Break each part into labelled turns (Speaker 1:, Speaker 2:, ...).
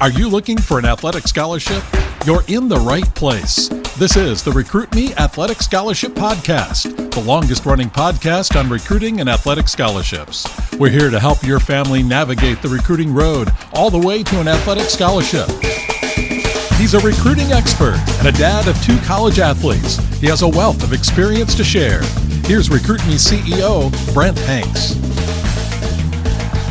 Speaker 1: Are you looking for an athletic scholarship? You're in the right place. This is the Recruit Me Athletic Scholarship Podcast, the longest-running podcast on recruiting and athletic scholarships. We're here to help your family navigate the recruiting road all the way to an athletic scholarship. He's a recruiting expert and a dad of 2 college athletes. He has a wealth of experience to share. Here's Recruit Me CEO, Brent Hanks.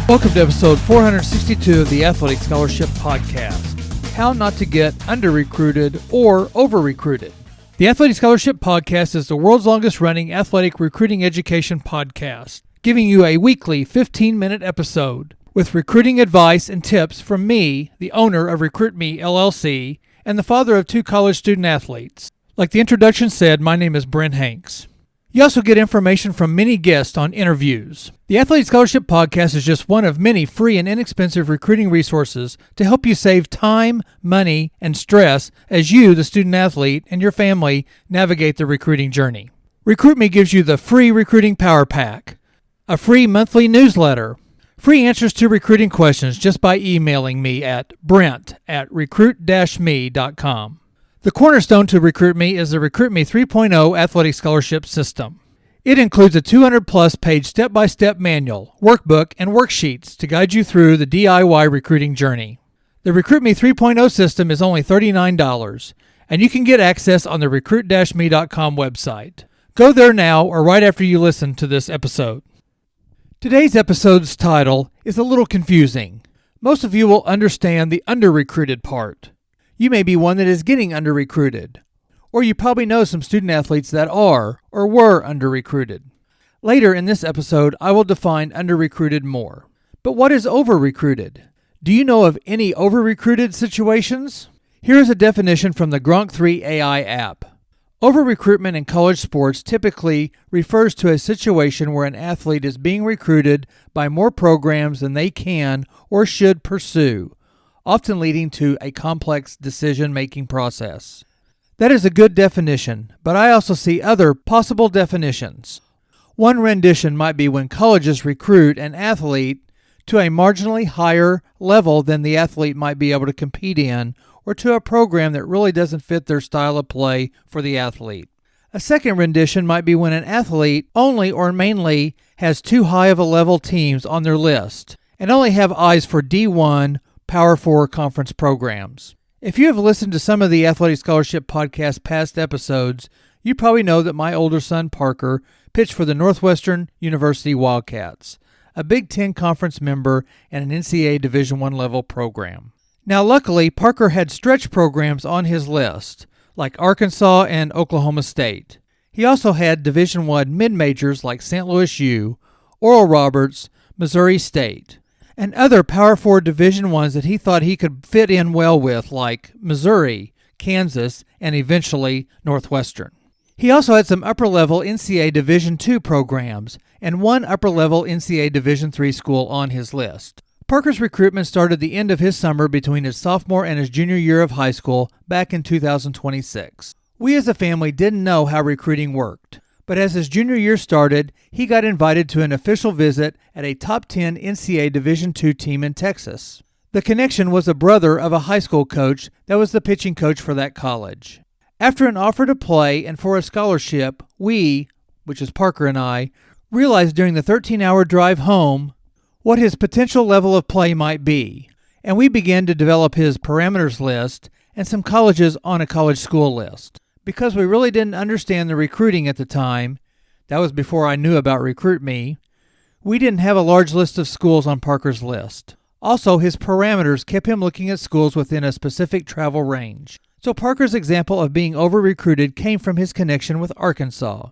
Speaker 2: Welcome to episode 462 of the Athletic Scholarship Podcast. How not to get under-recruited or over-recruited. The Athletic Scholarship Podcast is the world's longest-running athletic recruiting education podcast, giving you a weekly 15-minute episode with recruiting advice and tips from me, the owner of Recruit Me, LLC, and the father of 2 college student athletes. Like the introduction said, my name is Brent Hanks. You also get information from many guests on interviews. The Athletic Scholarship Podcast is just one of many free and inexpensive recruiting resources to help you save time, money, and stress as you, the student athlete, and your family navigate the recruiting journey. Recruit Me gives you the free Recruiting Power Pack, a free monthly newsletter, free answers to recruiting questions just by emailing me at brent@recruit-me.com. The cornerstone to Recruit Me is the Recruit Me 3.0 Athletic Scholarship System. It includes a 200-plus page step-by-step manual, workbook, and worksheets to guide you through the DIY recruiting journey. The Recruit Me 3.0 system is only $39, and you can get access on the recruit-me.com website. Go there now or right after you listen to this episode. Today's episode's title is a little confusing. Most of you will understand the under-recruited part. You may be one that is getting under-recruited, or you probably know some student athletes that are or were under-recruited. Later in this episode, I will define under-recruited more. But what is over-recruited? Do you know of any over-recruited situations? Here is a definition from the Gronk 3 AI app. Over-recruitment in college sports typically refers to a situation where an athlete is being recruited by more programs than they can or should pursue, often leading to a complex decision-making process. That is a good definition, but I also see other possible definitions. One rendition might be when colleges recruit an athlete to a marginally higher level than the athlete might be able to compete in, or to a program that really doesn't fit their style of play for the athlete. A second rendition might be when an athlete only or mainly has too high of a level teams on their list, and only have eyes for D1 Power 4 conference programs. If you have listened to some of the Athletic Scholarship Podcast past episodes, you probably know that my older son Parker pitched for the Northwestern University Wildcats, a Big Ten Conference member and an NCAA Division I level program. Now luckily, Parker had stretch programs on his list, like Arkansas and Oklahoma State. He also had Division I mid-majors like St. Louis U, Oral Roberts, Missouri State, and other Power 4 Division Is that he thought he could fit in well with, like Missouri, Kansas, and eventually Northwestern. He also had some upper-level NCAA Division II programs and one upper-level NCAA Division III school on his list. Parker's recruitment started the end of his summer between his sophomore and his junior year of high school back in 2026. We as a family didn't know how recruiting worked, but as his junior year started, he got invited to an official visit at a top 10 NCAA Division II team in Texas. The connection was a brother of a high school coach that was the pitching coach for that college. After an offer to play and for a scholarship, we, which is Parker and I, realized during the 13-hour drive home what his potential level of play might be, and we began to develop his parameters list and some colleges on a college school list. Because we really didn't understand the recruiting at the time, that was before I knew about Recruit Me, we didn't have a large list of schools on Parker's list. Also, his parameters kept him looking at schools within a specific travel range. So Parker's example of being over-recruited came from his connection with Arkansas.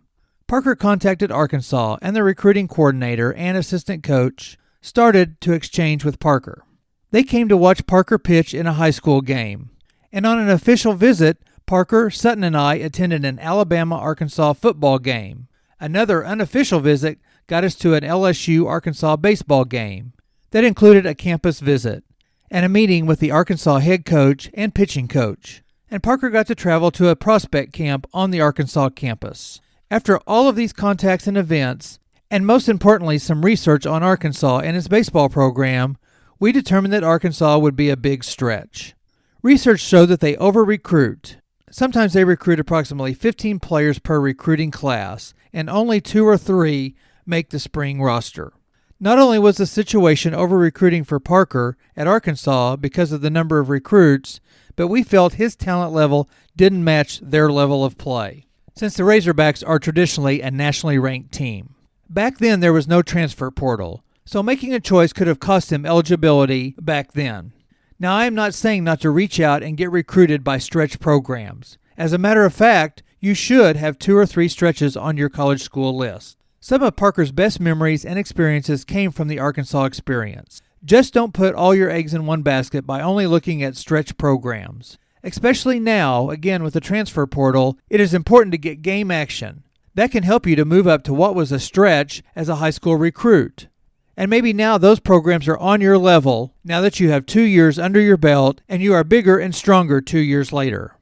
Speaker 2: Parker contacted Arkansas, and the recruiting coordinator and assistant coach started to exchange with Parker. They came to watch Parker pitch in a high school game, and on an official visit, Parker, Sutton, and I attended an Alabama-Arkansas football game. Another unofficial visit got us to an LSU-Arkansas baseball game that included a campus visit and a meeting with the Arkansas head coach and pitching coach. And Parker got to travel to a prospect camp on the Arkansas campus. After all of these contacts and events, and most importantly some research on Arkansas and its baseball program, we determined that Arkansas would be a big stretch. Research showed that they over-recruit. Sometimes they recruit approximately 15 players per recruiting class, and only 2 or 3 make the spring roster. Not only was the situation over-recruiting for Parker at Arkansas because of the number of recruits, but we felt his talent level didn't match their level of play, since the Razorbacks are traditionally a nationally ranked team. Back then, there was no transfer portal, so making a choice could have cost him eligibility back then. Now, I am not saying not to reach out and get recruited by stretch programs. As a matter of fact, you should have 2 or 3 stretches on your college school list. Some of Parker's best memories and experiences came from the Arkansas experience. Just don't put all your eggs in one basket by only looking at stretch programs. Especially now, again with the transfer portal, it is important to get game action. That can help you to move up to what was a stretch as a high school recruit. And maybe now those programs are on your level now that you have 2 years under your belt and you are bigger and stronger 2 years later.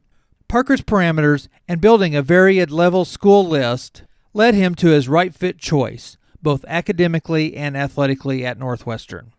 Speaker 2: Parker's parameters and building a varied level school list led him to his right fit choice, both academically and athletically at Northwestern.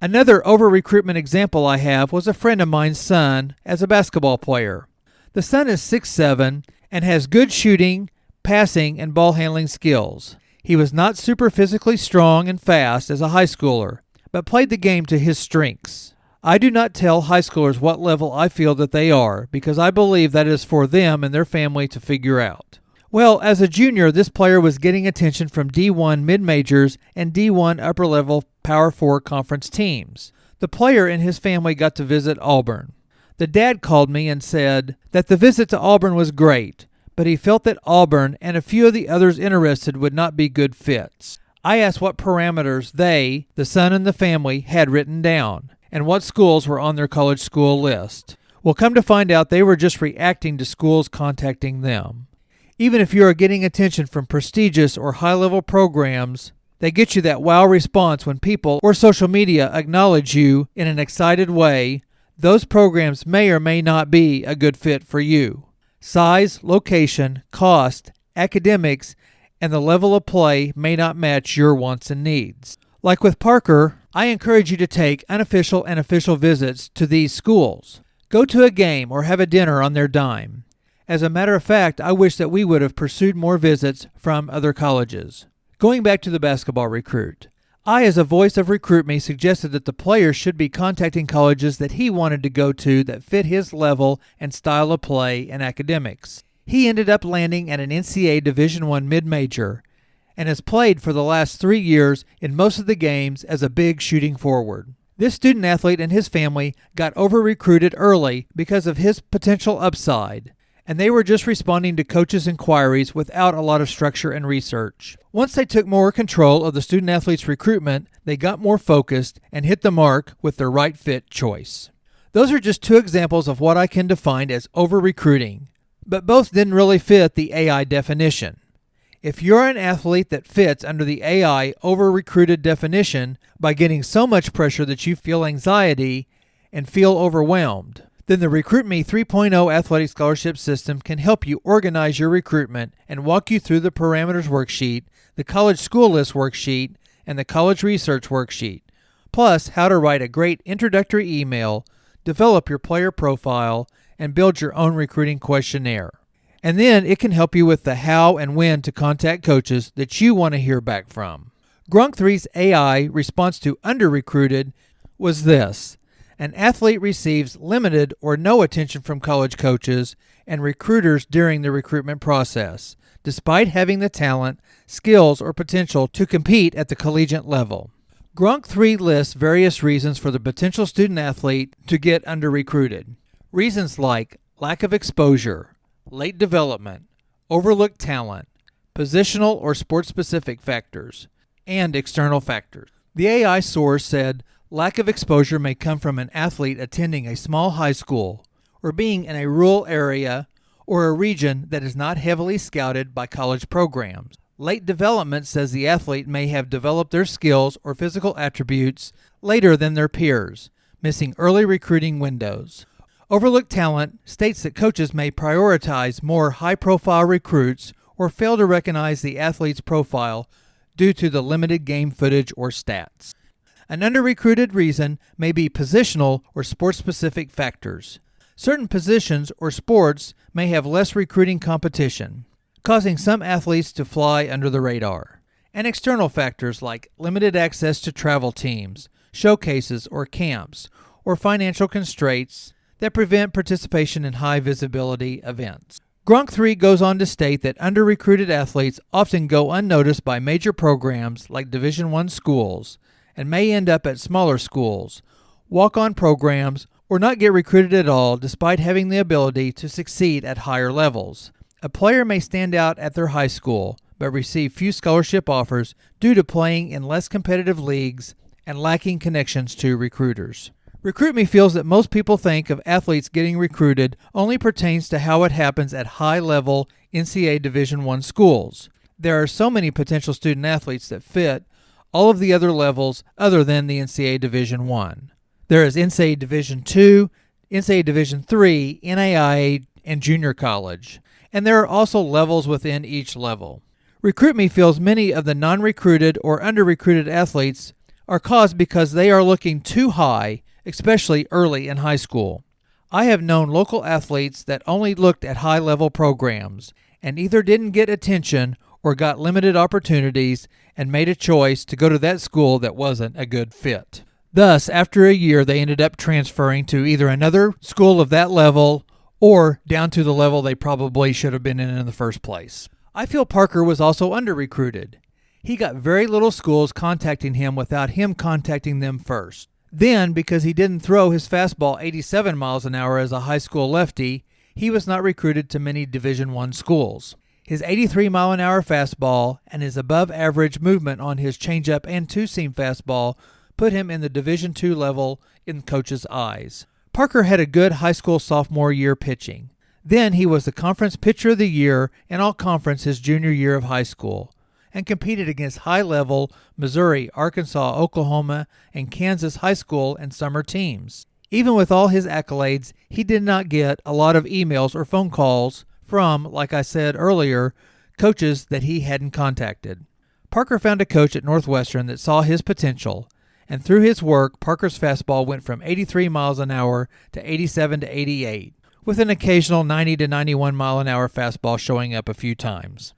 Speaker 2: Another over-recruitment example I have was a friend of mine's son as a basketball player. The son is 6'7" and has good shooting, passing, and ball handling skills. He was not super physically strong and fast as a high schooler, but played the game to his strengths. I do not tell high schoolers what level I feel that they are, because I believe that is for them and their family to figure out. Well, as a junior, this player was getting attention from D1 mid-majors and D1 upper-level Power 4 conference teams. The player and his family got to visit Auburn. The dad called me and said that the visit to Auburn was great, but he felt that Auburn and a few of the others interested would not be good fits. I asked what parameters they, the son and the family, had written down, and what schools were on their college school list. Well, come to find out they were just reacting to schools contacting them. Even if you are getting attention from prestigious or high-level programs, they get you that wow response when people or social media acknowledge you in an excited way. Those programs may or may not be a good fit for you. Size, location, cost, academics, and the level of play may not match your wants and needs. Like with Parker, I encourage you to take unofficial and official visits to these schools. Go to a game or have a dinner on their dime. As a matter of fact, I wish that we would have pursued more visits from other colleges. Going back to the basketball recruit, I, as a voice of Recruit Me, suggested that the player should be contacting colleges that he wanted to go to that fit his level and style of play and academics. He ended up landing at an NCAA Division I mid-major and has played for the last 3 years in most of the games as a big shooting forward. This student athlete and his family got over-recruited early because of his potential upside, and they were just responding to coaches' inquiries without a lot of structure and research. Once they took more control of the student-athlete's recruitment, they got more focused and hit the mark with their right fit choice. Those are just 2 examples of what I can define as over-recruiting, but both didn't really fit the AI definition. If you're an athlete that fits under the AI over-recruited definition by getting so much pressure that you feel anxiety and feel overwhelmed, then the Recruit Me 3.0 athletic scholarship system can help you organize your recruitment and walk you through the parameters worksheet, the college school list worksheet, and the college research worksheet, plus how to write a great introductory email, develop your player profile, and build your own recruiting questionnaire. And then it can help you with the how and when to contact coaches that you want to hear back from. Gronk 3's AI response to under-recruited was this: an athlete receives limited or no attention from college coaches and recruiters during the recruitment process, despite having the talent, skills, or potential to compete at the collegiate level. Gronk 3 lists various reasons for the potential student athlete to get under-recruited. Reasons like lack of exposure, late development, overlooked talent, positional or sport-specific factors, and external factors. The AI source said lack of exposure may come from an athlete attending a small high school or being in a rural area or a region that is not heavily scouted by college programs. Late development says the athlete may have developed their skills or physical attributes later than their peers, missing early recruiting windows. Overlooked talent states that coaches may prioritize more high-profile recruits or fail to recognize the athlete's profile due to the limited game footage or stats. An under-recruited reason may be positional or sport-specific factors. Certain positions or sports may have less recruiting competition, causing some athletes to fly under the radar. And external factors like limited access to travel teams, showcases or camps, or financial constraints that prevent participation in high-visibility events. Gronk 3 goes on to state that under-recruited athletes often go unnoticed by major programs like Division I schools and may end up at smaller schools, walk-on programs, or not get recruited at all despite having the ability to succeed at higher levels. A player may stand out at their high school, but receive few scholarship offers due to playing in less competitive leagues and lacking connections to recruiters. RecruitMe feels that most people think of athletes getting recruited only pertains to how it happens at high-level NCAA Division I schools. There are so many potential student athletes that fit all of the other levels other than the NCAA Division I. There is NCAA Division II, NCAA Division III, NAIA, and junior college. And there are also levels within each level. RecruitMe feels many of the non-recruited or under-recruited athletes are caused because they are looking too high, especially early in high school. I have known local athletes that only looked at high-level programs and either didn't get attention or got limited opportunities and made a choice to go to that school that wasn't a good fit. Thus, after a year, they ended up transferring to either another school of that level or down to the level they probably should have been in the first place. I feel Parker was also under-recruited. He got very little schools contacting him without him contacting them first. Then, because he didn't throw his fastball 87 miles an hour as a high school lefty, he was not recruited to many Division I schools. His 83-mile-an-hour fastball and his above-average movement on his changeup and two-seam fastball put him in the Division II level in coaches' eyes. Parker had a good high school sophomore year pitching. Then he was the Conference Pitcher of the Year in all conference his junior year of high school, and competed against high-level Missouri, Arkansas, Oklahoma, and Kansas high school and summer teams. Even with all his accolades, he did not get a lot of emails or phone calls from, like I said earlier, coaches that he hadn't contacted. Parker found a coach at Northwestern that saw his potential, and through his work, Parker's fastball went from 83 miles an hour to 87 to 88, with an occasional 90 to 91 mile an hour fastball showing up a few times.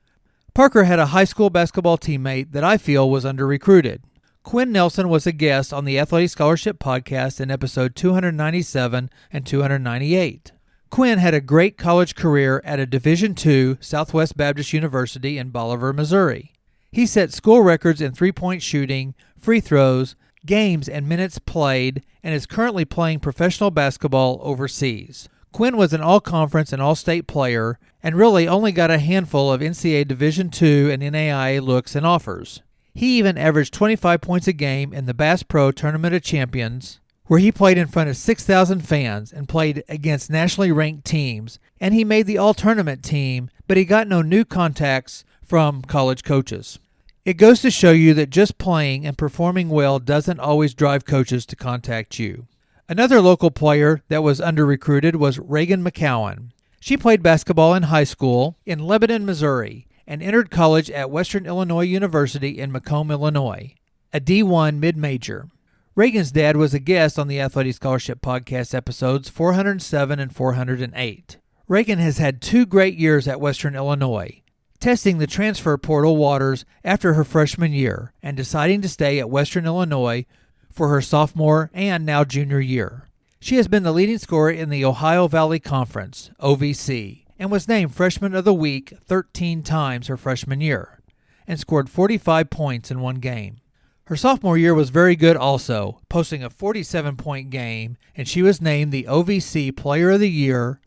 Speaker 2: Parker had a high school basketball teammate that I feel was under-recruited. Quinn Nelson was a guest on the Athletic Scholarship Podcast in episode 297 and 298. Quinn had a great college career at a Division II Southwest Baptist University in Bolivar, Missouri. He set school records in three-point shooting, free throws, games and minutes played, and is currently playing professional basketball overseas. Quinn was an all-conference and all-state player and really only got a handful of NCAA Division II and NAIA looks and offers. He even averaged 25 points a game in the Bass Pro Tournament of Champions, where he played in front of 6,000 fans and played against nationally ranked teams, and he made the all-tournament team, but he got no new contacts from college coaches. It goes to show you that just playing and performing well doesn't always drive coaches to contact you. Another local player that was under-recruited was Reagan McCowan. She played basketball in high school in Lebanon, Missouri, and entered college at Western Illinois University in Macomb, Illinois, a D1 mid-major. Reagan's dad was a guest on the Athletic Scholarship Podcast episodes 407 and 408. Reagan has had 2 great years at Western Illinois, testing the transfer portal waters after her freshman year and deciding to stay at Western Illinois for her sophomore and now junior year. She has been the leading scorer in the Ohio Valley Conference, OVC, and was named Freshman of the Week 13 times her freshman year, and scored 45 points in one game. Her sophomore year was very good also, posting a 47-point game, and she was named the OVC Player of the Year,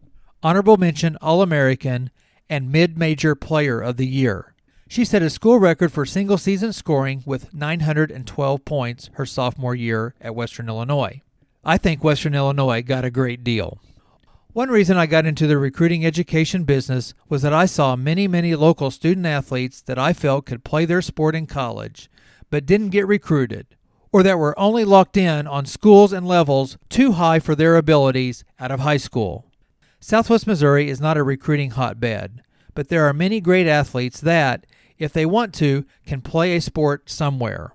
Speaker 2: Honorable Mention All-American, and Mid-Major Player of the Year. She set a school record for single-season scoring with 912 points her sophomore year at Western Illinois. I think Western Illinois got a great deal. One reason I got into the recruiting education business was that I saw many local student athletes that I felt could play their sport in college, but didn't get recruited, or that were only locked in on schools and levels too high for their abilities out of high school. Southwest Missouri is not a recruiting hotbed, but there are many great athletes that, if they want to, can play a sport somewhere.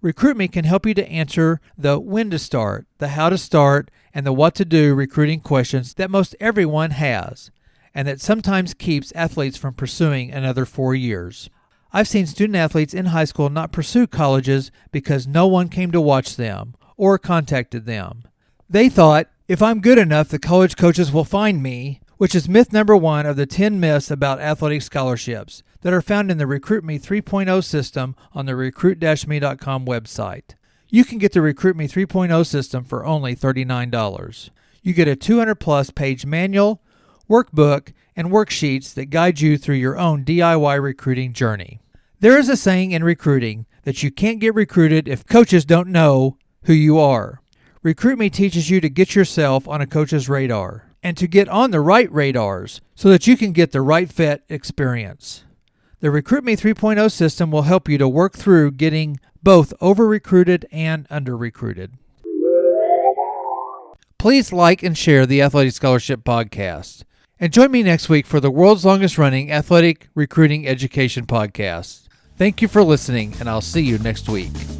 Speaker 2: Recruit Me can help you to answer the when to start, the how to start, and the what to do recruiting questions that most everyone has, and that sometimes keeps athletes from pursuing another 4 years. I've seen student athletes in high school not pursue colleges because no one came to watch them or contacted them. They thought, if I'm good enough, the college coaches will find me, which is myth number 1 of the 10 myths about athletic scholarships that are found in the Recruit Me 3.0 system on the recruit-me.com website. You can get the Recruit Me 3.0 system for only $39. You get a 200-plus page manual, workbook, and worksheets that guide you through your own DIY recruiting journey. There is a saying in recruiting that you can't get recruited if coaches don't know who you are. Recruit Me teaches you to get yourself on a coach's radar and to get on the right radars so that you can get the right fit experience. The Recruit Me 3.0 system will help you to work through getting both over-recruited and under-recruited. Please like and share the Athletic Scholarship Podcast. And join me next week for the world's longest-running athletic recruiting education podcast. Thank you for listening, and I'll see you next week.